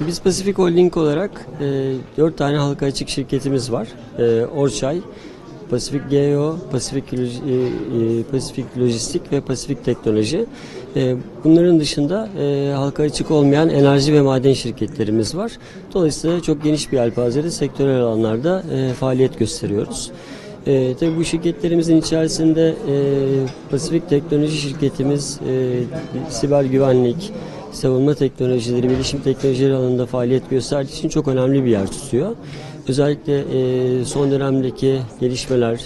Biz Pasifik Holding olarak 4 tane halka açık şirketimiz var. Orçay, Pasifik Geo, Pasifik Lojistik ve Pasifik Teknoloji. Bunların dışında halka açık olmayan enerji ve maden şirketlerimiz var. Dolayısıyla çok geniş bir yelpazede sektörel alanlarda faaliyet gösteriyoruz. Tabii bu şirketlerimizin içerisinde Pasifik Teknoloji şirketimiz siber güvenlik, savunma teknolojileri, bilişim teknolojileri alanında faaliyet gösterdiği için çok önemli bir yer tutuyor. Özellikle son dönemdeki gelişmeler,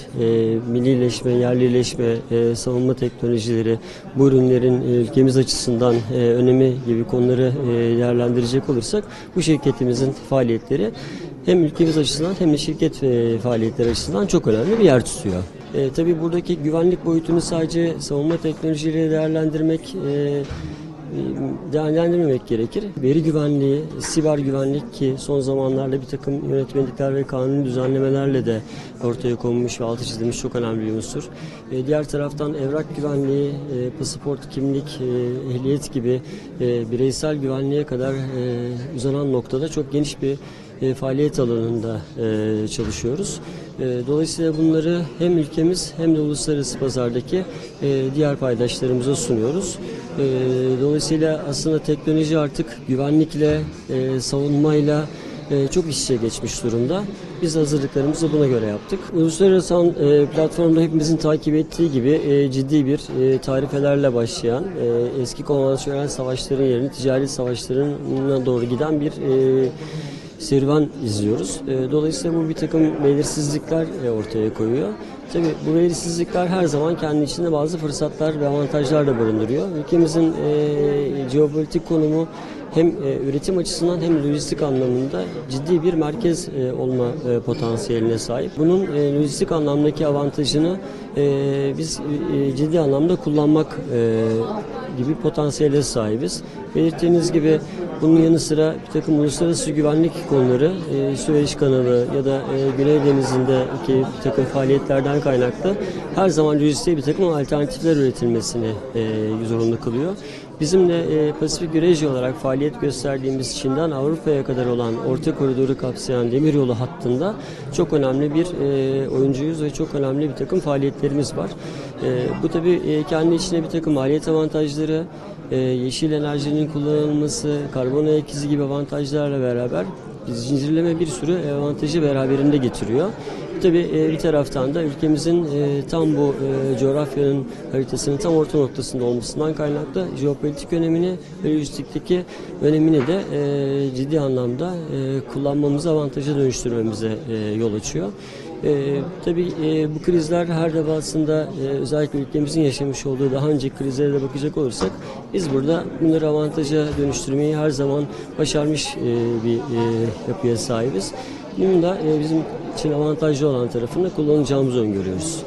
millileşme, yerlileşme, savunma teknolojileri, bu ürünlerin ülkemiz açısından önemi gibi konuları değerlendirecek olursak bu şirketimizin faaliyetleri hem ülkemiz açısından hem de şirket faaliyetleri açısından çok önemli bir yer tutuyor. Tabii buradaki güvenlik boyutunu sadece savunma teknolojileri değerlendirmemek gerekir. Veri güvenliği, siber güvenlik ki son zamanlarda bir takım yönetmelikler ve kanuni düzenlemelerle de ortaya konmuş ve altı çizilmiş çok önemli bir unsur. Diğer taraftan evrak güvenliği, pasaport, kimlik, ehliyet gibi bireysel güvenliğe kadar uzanan noktada çok geniş bir faaliyet alanında çalışıyoruz. Dolayısıyla bunları hem ülkemiz hem de uluslararası pazardaki diğer paydaşlarımıza sunuyoruz. Dolayısıyla aslında teknoloji artık güvenlikle, savunmayla çok iç içe geçmiş durumda. Biz hazırlıklarımızı buna göre yaptık. Uluslararası platformda hepimizin takip ettiği gibi ciddi bir tarifelerle başlayan eski konvansiyonel savaşların yerini ticari savaşlarına doğru giden bir serüven izliyoruz. Dolayısıyla bu bir takım belirsizlikler ortaya koyuyor. Tabii bu belirsizlikler her zaman kendi içinde bazı fırsatlar ve avantajlar da barındırıyor. Ülkemizin jeopolitik konumu hem üretim açısından hem lojistik anlamında ciddi bir merkez olma potansiyeline sahip. Bunun lojistik anlamdaki avantajını biz ciddi anlamda kullanmak gibi potansiyele sahibiz. Belirttiğiniz gibi bunun yanı sıra bir takım uluslararası güvenlik konuları, Süveyş kanalı ya da Güney Denizi'ndeki bir takım faaliyetlerden kaynaklı her zaman lojistiğe bir takım alternatifler üretilmesini zorunlu kılıyor. Bizim de Pasifik Eurasia olarak faaliyet gösterdiğimiz Çin'den Avrupa'ya kadar olan orta koridoru kapsayan demiryolu hattında çok önemli bir oyuncuyuz ve çok önemli bir takım faaliyetlerimiz var. Bu tabii kendi içinde bir takım maliyet avantajları, yeşil enerjinin kullanılması, karbon ayak izi gibi avantajlarla beraber zincirleme bir sürü avantajı beraberinde getiriyor. Tabii bir taraftan da ülkemizin tam bu coğrafyanın haritasının tam orta noktasında olmasından kaynaklı jeopolitik önemini ve lojistikteki önemini de ciddi anlamda kullanmamızı avantaja dönüştürmemize yol açıyor. Tabii bu krizler her defasında özellikle ülkemizin yaşamış olduğu daha önceki krizlere de bakacak olursak biz burada bunları avantaja dönüştürmeyi her zaman başarmış bir yapıya sahibiz. Bunun da bizim için avantajlı olan tarafını kullanacağımızı öngörüyoruz.